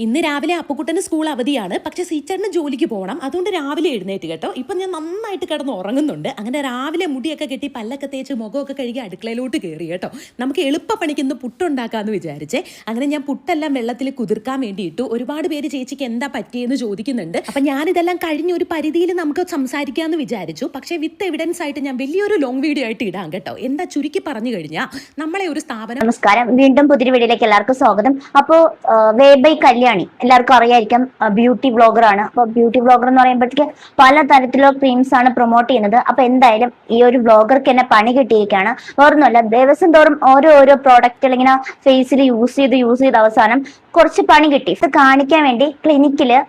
ഇന്ന് രാവിലെ അപ്പുക്കുട്ടന് സ്കൂൾ അവധിയാണ്. പക്ഷെ സീച്ചറിന് ജോലിക്ക് പോകണം. അതുകൊണ്ട് രാവിലെ എഴുന്നേറ്റ് കേട്ടോ. ഇപ്പം ഞാൻ നന്നായിട്ട് കിടന്ന് ഉറങ്ങുന്നുണ്ട്. അങ്ങനെ രാവിലെ മുടിയൊക്കെ കെട്ടി പല്ലൊക്കെ തേച്ച് മുഖമൊക്കെ കഴുകി അടുക്കളയിലോട്ട് കയറി കേട്ടോ. നമുക്ക് എളുപ്പപ്പണിക്ക് ഇന്ന് പുട്ടുണ്ടാക്കാമെന്ന് വിചാരിച്ചേ. അങ്ങനെ ഞാൻ പുട്ടെല്ലാം വെള്ളത്തിൽ കുതിർക്കാൻ വേണ്ടിയിട്ടു. ഒരുപാട് പേര് ചേച്ചിക്ക് എന്താ പറ്റിയെന്ന് ചോദിക്കുന്നുണ്ട്. അപ്പം ഞാനിതെല്ലാം കഴിഞ്ഞ ഒരു പരിധിയിൽ നമുക്ക് സംസാരിക്കാമെന്ന് വിചാരിച്ചു. പക്ഷേ വിത്ത് എവിഡൻസ് ആയിട്ട് ഞാൻ വലിയൊരു ലോങ് വീഡിയോ ആയിട്ട് ഇടാം കേട്ടോ. എന്താ ചുരുക്കി പറഞ്ഞു കഴിഞ്ഞാൽ നമ്മളെ ഒരു സ്ഥാപനം. നമസ്കാരം, വീണ്ടും പുതിയ വീഡിയോയിലേക്ക് എല്ലാവർക്കും സ്വാഗതം. അപ്പോൾ വേബൈ കല്യാണി എല്ലാവർക്കും അറിയായിരിക്കും, ബ്യൂട്ടി വ്ളോഗർ ആണ്. അപ്പോൾ ബ്യൂട്ടി വ്ളോഗർ എന്ന് പറയുമ്പോഴത്തേക്ക് പല തരത്തിലുള്ള ക്രീംസ് ആണ് പ്രൊമോട്ട് ചെയ്യുന്നത്. അപ്പൊ എന്തായാലും ഈ ഒരു വ്ളോഗർക്ക് എന്നെ പണി കിട്ടിയിരിക്കുകയാണ്. വേറൊന്നുമല്ല, ദിവസം തോറും ഓരോ പ്രോഡക്റ്റുകൾ ഇങ്ങനെ ഫേസിൽ യൂസ് ചെയ്ത് അവസാനം കുറച്ച് പണി കിട്ടി. ഇത് കാണിക്കാൻ വേണ്ടി ക്ലിനിക്കില്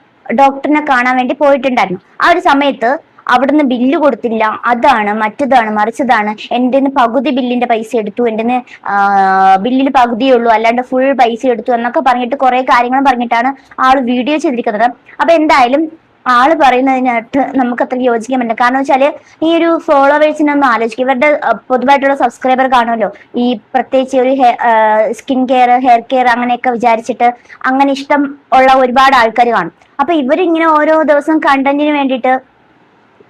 ഡോക്ടറിനെ കാണാൻ വേണ്ടി പോയിട്ടുണ്ടായിരുന്നു. ആ ഒരു സമയത്ത് അവിടുന്ന് ബില്ല് കൊടുത്തില്ല, അതാണ് മറ്റതാണ് മറിച്ചതാണ്, എൻ്റെ പകുതി ബില്ലിന്റെ പൈസ എടുത്തു, എൻ്റെ ബില്ലിൽ പകുതിയേ ഉള്ളൂ, അല്ലാണ്ട് ഫുൾ പൈസ എടുത്തു എന്നൊക്കെ പറഞ്ഞിട്ട് കുറെ കാര്യങ്ങൾ പറഞ്ഞിട്ടാണ് ആള് വീഡിയോ ചെയ്തിരിക്കുന്നത്. അപ്പൊ എന്തായാലും ആള് പറയുന്നതിനായിട്ട് നമുക്ക് അത്ര യോജിക്കാൻ പറ്റില്ല. കാരണം വെച്ചാല് ഈ ഒരു ഫോളോവേഴ്സിനെ ഒന്ന് ആലോചിക്കും. ഇവരുടെ പൊതുവായിട്ടുള്ള സബ്സ്ക്രൈബർ കാണുമല്ലോ, ഈ പ്രത്യേകിച്ച് ഒരു സ്കിൻ കെയർ, ഹെയർ കെയർ അങ്ങനെയൊക്കെ വിചാരിച്ചിട്ട് അങ്ങനെ ഇഷ്ടം ഉള്ള ഒരുപാട് ആൾക്കാർ കാണും. അപ്പൊ ഇവരിങ്ങനെ ഓരോ ദിവസം കണ്ടന്റിന് വേണ്ടിയിട്ട്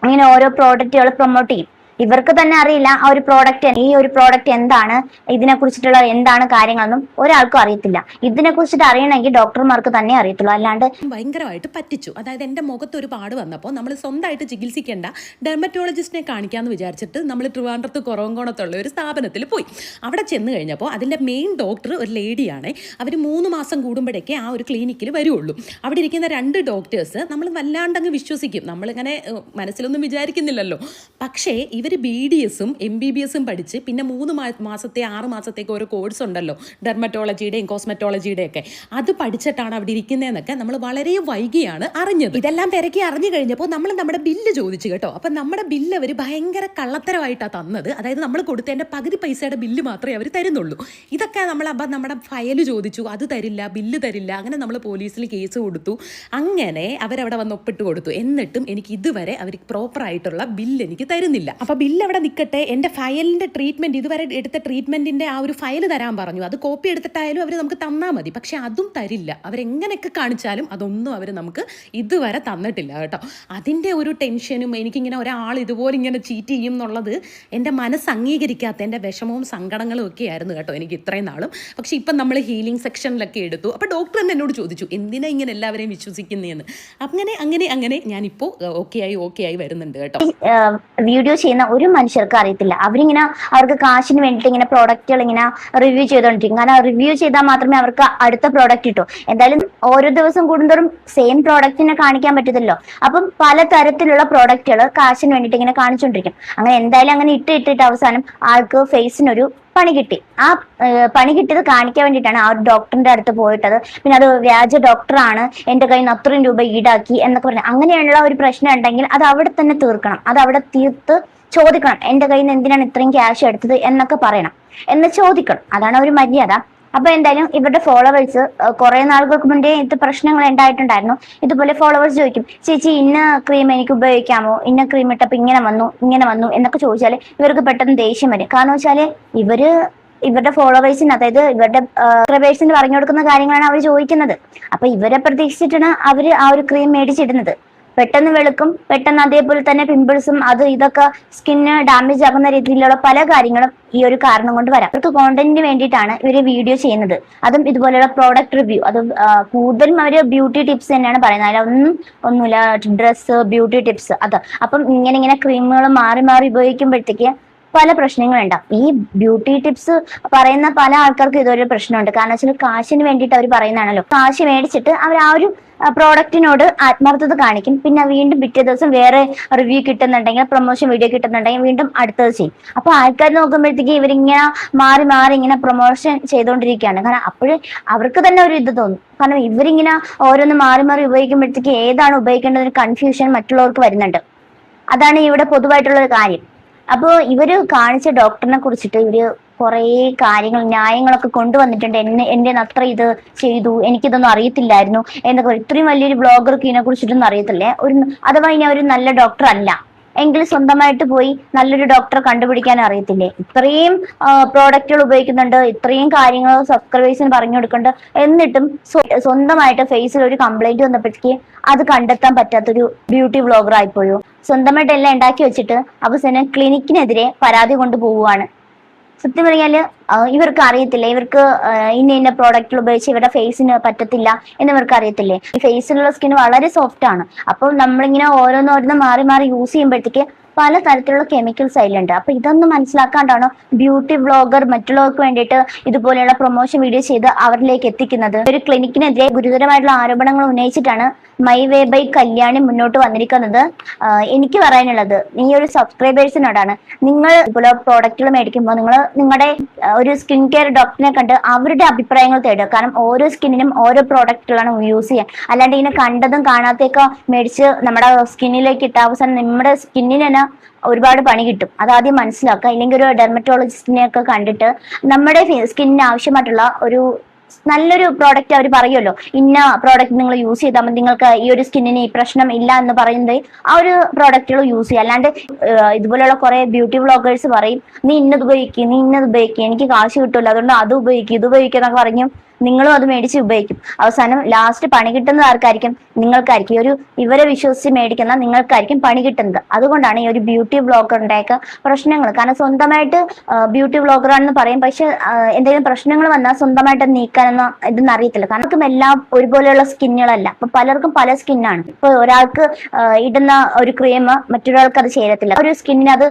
ഇങ്ങനെ ഓരോ പ്രോഡക്റ്റുകൾ പ്രൊമോട്ട് ചെയ്യും. ഇവർക്ക് തന്നെ അറിയില്ല ആ ഒരു പ്രോഡക്റ്റ്, ഈ ഒരു പ്രോഡക്റ്റ് എന്താണ്, ഇതിനെ കുറിച്ചിട്ടുള്ള എന്താണ് കാര്യങ്ങളൊന്നും ഒരാൾക്കും അറിയത്തില്ല. ഇതിനെ കുറിച്ചിട്ട് അറിയണമെങ്കിൽ ഡോക്ടർമാർക്ക് തന്നെ അറിയത്തുള്ളൂ, അല്ലാണ്ട്. ഭയങ്കരമായിട്ട് പറ്റിച്ചു. അതായത് എൻ്റെ മുഖത്ത് ഒരു പാട് വന്നപ്പോൾ നമ്മൾ സ്വന്തമായിട്ട് ചികിത്സിക്കേണ്ട ഡെർമറ്റോളജിസ്റ്റിനെ കാണിക്കാമെന്ന് വിചാരിച്ചിട്ട് നമ്മൾ ട്രിവാൻഡ്രത്ത് കുറവങ്കോണത്തുള്ള ഒരു സ്ഥാപനത്തിൽ പോയി. അവിടെ ചെന്ന് കഴിഞ്ഞപ്പോൾ അതിൻ്റെ മെയിൻ ഡോക്ടർ ഒരു ലേഡിയാണ്. അവർ 3 മാസം കൂടുമ്പോഴേക്കേ ആ ഒരു ക്ലിനിക്കിൽ വരുള്ളൂ. അവിടെ ഇരിക്കുന്ന 2 ഡോക്ടേഴ്സ് നമ്മൾ വല്ലാണ്ടങ്ങ് വിശ്വസിക്കും. നമ്മളിങ്ങനെ മനസ്സിലൊന്നും വിചാരിക്കുന്നില്ലല്ലോ. പക്ഷേ ഇവർ BDSും MBBSും പഠിച്ച് പിന്നെ 3 മാസത്തെ 6 മാസത്തേക്ക് ഓരോ കോഴ്സ് ഉണ്ടല്ലോ, ഡെർമറ്റോളജിയുടെയും കോസ്മെറ്റോളജിയുടെയും ഒക്കെ. അത് പഠിച്ചിട്ടാണ് അവിടെ ഇരിക്കുന്നതെന്നൊക്കെ നമ്മൾ വളരെ വൈകിയാണ് അറിഞ്ഞത്. ഇതെല്ലാം തിരക്കി അറിഞ്ഞു കഴിഞ്ഞപ്പോൾ നമ്മൾ നമ്മുടെ ബില്ല് ചോദിച്ചു കേട്ടോ. അപ്പം നമ്മുടെ ബില്ല് അവർ ഭയങ്കര കള്ളത്തരമായിട്ടാണ് തന്നത്. അതായത് നമ്മൾ കൊടുത്തതിൻ്റെ പകുതി പൈസയുടെ ബില്ല് മാത്രമേ അവർ തരുന്നുള്ളൂ. ഇതൊക്കെ അപ്പം നമ്മുടെ ഫയൽ ചോദിച്ചു, അത് തരില്ല, ബില്ല് തരില്ല. അങ്ങനെ നമ്മൾ പോലീസിൽ കേസ് കൊടുത്തു. അങ്ങനെ അവരവിടെ വന്ന് ഒപ്പിട്ട് കൊടുത്തു. എന്നിട്ടും എനിക്ക് ഇതുവരെ അവർ പ്രോപ്പറായിട്ടുള്ള ബില്ല് എനിക്ക് തരുന്നില്ല. അപ്പം ബില്ല് അവിടെ നിൽക്കട്ടെ, എൻ്റെ ഫയലിൻ്റെ ട്രീറ്റ്മെൻറ്റ്, ഇതുവരെ എടുത്ത ട്രീറ്റ്മെൻറ്റിൻ്റെ ആ ഒരു ഫയൽ തരാൻ പറഞ്ഞു. അത് കോപ്പി എടുത്തിട്ടായാലും അവർ നമുക്ക് തന്നാൽ മതി. പക്ഷെ അതും തരില്ല. അവരെങ്ങനെയൊക്കെ കാണിച്ചാലും അതൊന്നും അവർ നമുക്ക് ഇതുവരെ തന്നിട്ടില്ല കേട്ടോ. അതിൻ്റെ ഒരു ടെൻഷനും എനിക്കിങ്ങനെ ഒരാൾ ഇതുപോലെ ഇങ്ങനെ ചീറ്റ് ചെയ്യും എന്നുള്ളത് എൻ്റെ മനസ്സ് അംഗീകരിക്കാത്ത എൻ്റെ വിഷമവും സങ്കടങ്ങളും ഒക്കെ ആയിരുന്നു കേട്ടോ എനിക്ക് ഇത്രയും നാളും. പക്ഷെ ഇപ്പം നമ്മൾ ഹീലിംഗ് സെക്ഷനിലൊക്കെ എടുത്തു. അപ്പോൾ ഡോക്ടർ തന്നെ എന്നോട് ചോദിച്ചു, എന്തിനാ ഇങ്ങനെ എല്ലാവരെയും വിശ്വസിക്കുന്നതെന്ന്. അങ്ങനെ ഞാനിപ്പോൾ ഓക്കെ ആയി വരുന്നുണ്ട് കേട്ടോ. വീഡിയോ ചെയ്യുന്ന ഒരു മനുഷ്യർക്ക് അറിയത്തില്ല. അവരിങ്ങനെ അവർക്ക് കാശിന് വേണ്ടിയിട്ട് ഇങ്ങനെ പ്രോഡക്റ്റുകൾ ഇങ്ങനെ റിവ്യൂ ചെയ്തോണ്ടിരിക്കും. കാരണം റിവ്യൂ ചെയ്താൽ മാത്രമേ അവർക്ക് അടുത്ത പ്രോഡക്റ്റ് കിട്ടൂ. എന്തായാലും ഓരോ ദിവസം കൂടുന്തോറും സെയിം പ്രോഡക്റ്റിനെ കാണിക്കാൻ പറ്റത്തില്ലോ. അപ്പം പലതരത്തിലുള്ള പ്രോഡക്റ്റുകൾ കാശിന് വേണ്ടിയിട്ട് ഇങ്ങനെ കാണിച്ചുകൊണ്ടിരിക്കും. അങ്ങനെ എന്തായാലും അങ്ങനെ ഇട്ടിട്ട് അവസാനം ആൾക്ക് ഫേസിനൊരു പണി കിട്ടി. ആ പണി കിട്ടിയത് കാണിക്കാൻ വേണ്ടിയിട്ടാണ് ആ ഒരു ഡോക്ടറിന്റെ അടുത്ത് പോയിട്ടത്. പിന്നെ അത് വ്യാജ ഡോക്ടറാണ്, എന്റെ കയ്യിൽ നിന്ന് അത്രയും രൂപ ഈടാക്കി എന്നൊക്കെ പറഞ്ഞു. അങ്ങനെയുള്ള ഒരു പ്രശ്നം ഉണ്ടെങ്കിൽ അത് അവിടെ തന്നെ തീർക്കണം. അത് അവിടെ തീർത്ത് ചോദിക്കണം, എന്റെ കയ്യിൽ നിന്ന് എന്തിനാണ് ഇത്രയും ക്യാഷ് എടുത്തത് എന്നൊക്കെ പറയണം, എന്ന് ചോദിക്കണം. അതാണ് ഒരു മര്യാദ. അപ്പൊ എന്തായാലും ഇവരുടെ ഫോളോവേഴ്സ് കുറെ നാളുകൾക്ക് മുന്നേ ഇത് പ്രശ്നങ്ങൾ ഉണ്ടായിട്ടുണ്ടായിരുന്നു. ഇതുപോലെ ഫോളോവേഴ്സ് ചോദിക്കും, ചേച്ചി ഇന്ന ക്രീം എനിക്ക് ഉപയോഗിക്കാമോ, ഇന്ന ക്രീം ഇട്ടപ്പോ ഇങ്ങനെ വന്നു എന്നൊക്കെ ചോദിച്ചാൽ ഇവർക്ക് പെട്ടെന്ന് ദേഷ്യം വരും. കാരണം വെച്ചാല് ഇവരുടെ ഫോളോവേഴ്സിന്, അതായത് ഇവരുടെ സബ്സ്ക്രൈബേഴ്സിന് പറഞ്ഞു കൊടുക്കുന്ന കാര്യങ്ങളാണ് അവർ ചോദിക്കുന്നത്. അപ്പൊ ഇവരെ പ്രതീക്ഷിച്ചിട്ടാണ് അവര് ആ ഒരു ക്രീം മേടിച്ചിടുന്നത്. പെട്ടെന്ന് വെളുക്കും, പെട്ടെന്ന് അതേപോലെ തന്നെ പിമ്പിൾസും അത് ഇതൊക്കെ സ്കിന്ന് ഡാമേജ് ആകുന്ന രീതിയിലുള്ള പല കാര്യങ്ങളും ഈ ഒരു കാരണം കൊണ്ട് വരാം. അവർക്ക് കോണ്ടന്റിന് വേണ്ടിയിട്ടാണ് ഇവര് വീഡിയോ ചെയ്യുന്നത്. അതും ഇതുപോലെയുള്ള പ്രോഡക്റ്റ് റിവ്യൂ, അത് കൂടുതലും അവര് ബ്യൂട്ടി ടിപ്സ് തന്നെയാണ് പറയുന്നത്. ഒന്നുമില്ല, ഡ്രസ്സ്, ബ്യൂട്ടി ടിപ്സ് അത്. അപ്പം ഇങ്ങനെ ക്രീമുകൾ മാറി ഉപയോഗിക്കുമ്പോഴത്തേക്ക് പല പ്രശ്നങ്ങളുണ്ടാവും. ഈ ബ്യൂട്ടി ടിപ്സ് പറയുന്ന പല ആൾക്കാർക്കും ഇതൊരു പ്രശ്നമുണ്ട്. കാരണം വെച്ചാൽ കാശിന് വേണ്ടിയിട്ട് അവർ പറയുന്നതാണല്ലോ. കാശ് മേടിച്ചിട്ട് അവർ ആ ഒരു പ്രോഡക്റ്റിനോട് ആത്മാർത്ഥത കാണിക്കും. പിന്നെ വീണ്ടും പിറ്റേ ദിവസം വേറെ റിവ്യൂ കിട്ടുന്നുണ്ടെങ്കിൽ, പ്രൊമോഷൻ വീഡിയോ കിട്ടുന്നുണ്ടെങ്കിൽ വീണ്ടും അടുത്തത് ചെയ്യും. അപ്പൊ ആൾക്കാർ നോക്കുമ്പോഴത്തേക്ക് ഇവരിങ്ങനെ മാറി ഇങ്ങനെ പ്രൊമോഷൻ ചെയ്തുകൊണ്ടിരിക്കുകയാണ്. കാരണം അപ്പോഴും അവർക്ക് തന്നെ ഒരു ഇത് തോന്നും. കാരണം ഇവരിങ്ങനെ ഓരോന്ന് മാറി ഉപയോഗിക്കുമ്പോഴത്തേക്ക് ഏതാണ് ഉപയോഗിക്കേണ്ടത് കൺഫ്യൂഷൻ മറ്റുള്ളവർക്ക് വരുന്നുണ്ട്. അതാണ് ഇവിടെ പൊതുവായിട്ടുള്ള ഒരു കാര്യം. അപ്പോൾ ഇവര് കാണിച്ച ഡോക്ടറിനെ കുറിച്ചിട്ട് ഇവര് കുറേ കാര്യങ്ങൾ, ന്യായങ്ങളൊക്കെ കൊണ്ടുവന്നിട്ടുണ്ട്. എന്റെ അത്ര ഇത് ചെയ്തു, എനിക്കിതൊന്നും അറിയത്തില്ലായിരുന്നു എന്നൊക്കെ. ഇത്രയും വലിയൊരു ബ്ലോഗർക്ക് ഇതിനെ കുറിച്ചിട്ടൊന്നും അറിയത്തില്ലേ, അഥവാ ഇനി ഒരു നല്ല ഡോക്ടർ അല്ല എങ്കിൽ സ്വന്തമായിട്ട് പോയി നല്ലൊരു ഡോക്ടറെ കണ്ടുപിടിക്കാൻ അറിയത്തില്ലേ? ഇത്രയും പ്രോഡക്റ്റുകൾ ഉപയോഗിക്കുന്നുണ്ട്, ഇത്രയും കാര്യങ്ങൾ സബ്സ്ക്രൈബേഴ്സിന് പറഞ്ഞു കൊടുക്കുന്നുണ്ട്, എന്നിട്ടും സ്വന്തമായിട്ട് ഫേസിൽ ഒരു കംപ്ലൈന്റ് വന്നപ്പോഴേക്ക് അത് കണ്ടെത്താൻ പറ്റാത്തൊരു ബ്യൂട്ടി വ്ളോഗർ ആയിപ്പോയോ? സ്വന്തമായിട്ട് എല്ലാം ഉണ്ടാക്കി വെച്ചിട്ട് അവസാനം ക്ലിനിക്കിനെതിരെ പരാതി കൊണ്ടുപോവുകയാണ്. സത്യം പറഞ്ഞാല് ഇവർക്ക് അറിയത്തില്ല, ഇവർക്ക് ഇന്ന പ്രോഡക്റ്റുകൾ ഉപയോഗിച്ച് ഇവരുടെ ഫേസിന് പറ്റത്തില്ല എന്ന് ഇവർക്ക് അറിയത്തില്ലേ? ഈ ഫേസിലുള്ള സ്കിൻ വളരെ സോഫ്റ്റ് ആണ്. അപ്പം നമ്മളിങ്ങനെ ഓരോന്നോരോന്ന് മാറി മാറി യൂസ് ചെയ്യുമ്പോഴത്തേക്ക് പല തരത്തിലുള്ള കെമിക്കൽസ് അതിലുണ്ട്. അപ്പൊ ഇതൊന്നും മനസ്സിലാക്കാണ്ടാണ് ബ്യൂട്ടി വ്ളോഗർ മറ്റുള്ളവർക്ക് വേണ്ടിയിട്ട് ഇതുപോലെയുള്ള പ്രൊമോഷൻ വീഡിയോ ചെയ്ത് അവരിലേക്ക് എത്തിക്കുന്നത്. ഒരു ക്ലിനിക്കിനെതിരെ ഗുരുതരമായിട്ടുള്ള ആരോപണങ്ങൾ ഉന്നയിച്ചിട്ടാണ് മൈ വേ ബൈ കല്യാണി മുന്നോട്ട് വന്നിരിക്കുന്നത്. എനിക്ക് പറയാനുള്ളത് ഈ ഒരു സബ്സ്ക്രൈബേഴ്സിനോടാണ്. നിങ്ങൾ ഇതുപോലെ പ്രോഡക്റ്റുകൾ മേടിക്കുമ്പോൾ നിങ്ങൾ നിങ്ങളുടെ ഒരു സ്കിൻ കെയർ ഡോക്ടറിനെ കണ്ട് അവരുടെ അഭിപ്രായങ്ങൾ തേടുക. കാരണം ഓരോ സ്കിന്നിനും ഓരോ പ്രോഡക്റ്റുകളാണ് യൂസ് ചെയ്യാൻ. അല്ലാണ്ട് ഇങ്ങനെ കണ്ടതും കാണാത്തൊക്കെ മേടിച്ച് നമ്മുടെ സ്കിന്നിലേക്ക് ഇട്ട അവസാനം നമ്മുടെ സ്കിന്നിന് തന്നെ ഒരുപാട് പണി കിട്ടും. അതാദ്യം മനസ്സിലാക്കുക. ഇല്ലെങ്കിൽ ഒരു ഡെർമറ്റോളജിസ്റ്റിനെ ഒക്കെ കണ്ടിട്ട് നമ്മുടെ സ്കിന്നിന് ആവശ്യമായിട്ടുള്ള ഒരു നല്ലൊരു പ്രോഡക്റ്റ് അവർ പറയുമല്ലോ, ഇന്ന പ്രോഡക്റ്റ് നിങ്ങൾ യൂസ് ചെയ്താൽ മതി, നിങ്ങൾക്ക് ഈ ഒരു സ്കിന്നിന് ഈ പ്രശ്നം ഇല്ല എന്ന് പറയുന്നത് ആ ഒരു പ്രോഡക്റ്റുകൾ യൂസ് ചെയ്യുക. അല്ലാണ്ട് ഇതുപോലെയുള്ള കുറെ ബ്യൂട്ടി വ്ളോഗേഴ്സ് പറയും നീ ഇന്നത് ഉപയോഗിക്കുക, നീ ഇന്നത് ഉപയോഗിക്കുക, എനിക്ക് കാശ് കിട്ടില്ല അതുകൊണ്ട് അത് ഉപയോഗിക്കും ഇത് ഉപയോഗിക്കുക എന്നൊക്കെ പറഞ്ഞു നിങ്ങളും അത് മേടിച്ച് ഉപയോഗിക്കും. അവസാനം ലാസ്റ്റ് പണി കിട്ടുന്നത് ആർക്കായിരിക്കും? നിങ്ങൾക്കായിരിക്കും. ഒരു ഇവരെ വിശ്വസിച്ച് മേടിക്കുന്ന നിങ്ങൾക്കായിരിക്കും പണി കിട്ടുന്നത്. അതുകൊണ്ടാണ് ഈ ഒരു ബ്യൂട്ടി വ്ളോഗറിന്റെയൊക്കെ പ്രശ്നങ്ങൾ. കാരണം സ്വന്തമായിട്ട് ബ്യൂട്ടി വ്ളോഗറാണെന്ന് പറയും, പക്ഷെ എന്തെങ്കിലും പ്രശ്നങ്ങൾ വന്നാൽ സ്വന്തമായിട്ട് നീക്കാനൊന്നും ഇതൊന്നും അറിയത്തില്ല. കാരണം എല്ലാം ഒരുപോലെയുള്ള സ്കിന്നുകളല്ല. അപ്പൊ പലർക്കും പല സ്കിന്നാണ്. ഇപ്പൊ ഒരാൾക്ക് ഇടുന്ന ഒരു ക്രീം മറ്റൊരാൾക്ക് അത് ചേരത്തില്ല. ഒരു സ്കിന്നിന് അത്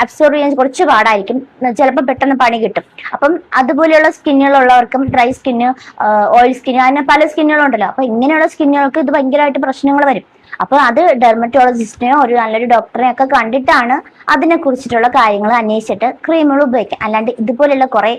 അബ്സോർവ് ചെയ്യാൻ കുറച്ച് പാടായിരിക്കും, ചിലപ്പോൾ പെട്ടെന്ന് പണി കിട്ടും. അപ്പം അതുപോലെയുള്ള സ്കിന്നുകളുള്ളവർക്കും ഡ്രൈ സ്കിന്ന്, ഓയിൽ സ്കിൻ, അങ്ങനെ പല സ്കിന്നുകളുണ്ടല്ലോ. അപ്പൊ ഇങ്ങനെയുള്ള സ്കിന്നുകൾക്ക് ഇത് ഭയങ്കരമായിട്ട് പ്രശ്നങ്ങൾ വരും. അപ്പൊ അത് ഡെർമറ്റോളജിസ്റ്റിനെയോ ഒരു നല്ലൊരു ഡോക്ടറെ ഒക്കെ കണ്ടിട്ടാണ് അതിനെ കുറിച്ചിട്ടുള്ള കാര്യങ്ങൾ അന്വേഷിച്ചിട്ട് ക്രീമുകൾ ഉപയോഗിക്കാം. അല്ലാണ്ട് ഇതുപോലെയുള്ള കുറെ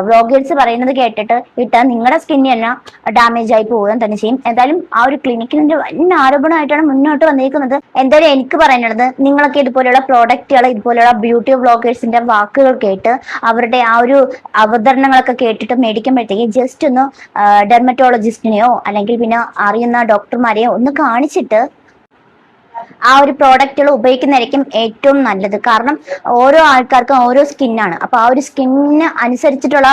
വ്ളോഗേഴ്സ് പറയുന്നത് കേട്ടിട്ട് ഇട്ടാൽ നിങ്ങളുടെ സ്കിന്നിന് തന്നെ ഡാമേജ് ആയി പോവുകയും തന്നെ ചെയ്യും. എന്തായാലും ആ ഒരു ക്ലിനിക്കിന്റെ വലിയ ആരോപണമായിട്ടാണ് മുന്നോട്ട് വന്നിരിക്കുന്നത്. എന്തായാലും എനിക്ക് പറയാനുള്ളത്, നിങ്ങളൊക്കെ ഇതുപോലെയുള്ള പ്രോഡക്റ്റുകൾ ഇതുപോലെയുള്ള ബ്യൂട്ടി വ്ളോഗേഴ്സിന്റെ വാക്കുകൾ കേട്ട് അവരുടെ ആ ഒരു അവതരണങ്ങളൊക്കെ കേട്ടിട്ട് മേടിക്കുമ്പോഴത്തേക്ക് ജസ്റ്റ് ഒന്ന് ഡെർമറ്റോളജിസ്റ്റിനെയോ അല്ലെങ്കിൽ പിന്നെ അറിയുന്ന ഡോക്ടർമാരെയോ ഒന്ന് കാണിച്ചിട്ട് ആ ഒരു പ്രോഡക്റ്റുകൾ ഉപയോഗിക്കുന്നതായിരിക്കും ഏറ്റവും നല്ലത്. കാരണം ഓരോ ആൾക്കാർക്കും ഓരോ സ്കിന്നാണ്. അപ്പൊ ആ ഒരു സ്കിന്നിന് അനുസരിച്ചിട്ടുള്ള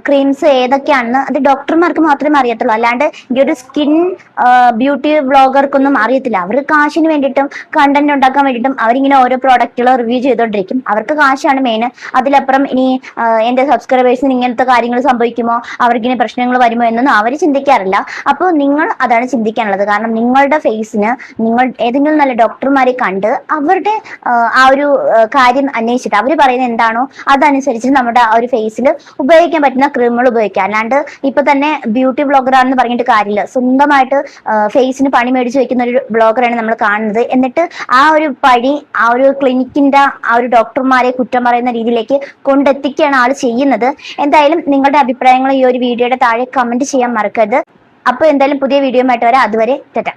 ക്രീംസ് ഏതൊക്കെയാണെന്ന് അത് ഡോക്ടർമാർക്ക് മാത്രമേ അറിയത്തുള്ളൂ. അല്ലാണ്ട് ഈ ഒരു സ്കിൻ ബ്യൂട്ടി വ്ളോഗർക്കൊന്നും അറിയത്തില്ല. അവർക്ക് കാശിന് വേണ്ടിയിട്ടും കണ്ടന്റ് ഉണ്ടാക്കാൻ വേണ്ടിയിട്ടും അവരിങ്ങനെ ഓരോ പ്രോഡക്റ്റുകൾ റിവ്യൂ ചെയ്തോണ്ടിരിക്കും. അവർക്ക് കാശാണ് മെയിൻ. അതിലപ്പുറം ഇനി എന്റെ സബ്സ്ക്രൈബേഴ്സിന് ഇങ്ങനത്തെ കാര്യങ്ങൾ സംഭവിക്കുമോ, അവർക്കിനി പ്രശ്നങ്ങൾ വരുമോ എന്നൊന്നും അവർ ചിന്തിക്കാറില്ല. അപ്പോൾ നിങ്ങൾ അതാണ് ചിന്തിക്കാനുള്ളത്. കാരണം നിങ്ങളുടെ ഫേസിന് നിങ്ങൾ ഏതെങ്കിലും നല്ല ഡോക്ടർമാരെ കണ്ട് അവരുടെ ആ ഒരു കാര്യം അന്വേഷിച്ചിട്ട് അവർ പറയുന്നത് എന്താണോ അതനുസരിച്ച് നമ്മുടെ ആ ഒരു ഫേസിൽ ഉപയോഗിക്കാൻ പറ്റുന്ന ക്രീമുകൾ ഉപയോഗിക്കുക. അല്ലാണ്ട് ഇപ്പൊ തന്നെ ബ്യൂട്ടി വ്ളോഗറാണെന്ന് പറഞ്ഞിട്ട് കാര്യമില്ല. സ്വന്തമായിട്ട് ഫേസിന് പണി മേടിച്ച് വെക്കുന്ന ഒരു വ്ളോഗറാണ് നമ്മൾ കാണുന്നത്. എന്നിട്ട് ആ ഒരു പണി ആ ഒരു ക്ലിനിക്കിന്റെ ആ ഒരു ഡോക്ടർമാരെ കുറ്റം പറയുന്ന രീതിയിലേക്ക് കൊണ്ടെത്തിക്കുകയാണ് ആൾ ചെയ്യുന്നത്. എന്തായാലും നിങ്ങളുടെ അഭിപ്രായങ്ങൾ ഈ ഒരു വീഡിയോയുടെ താഴെ കമന്റ് ചെയ്യാൻ മറക്കരുത്. അപ്പൊ എന്തായാലും പുതിയ വീഡിയോ ആയിട്ട് വരാം. അതുവരെ ടാറ്റാ.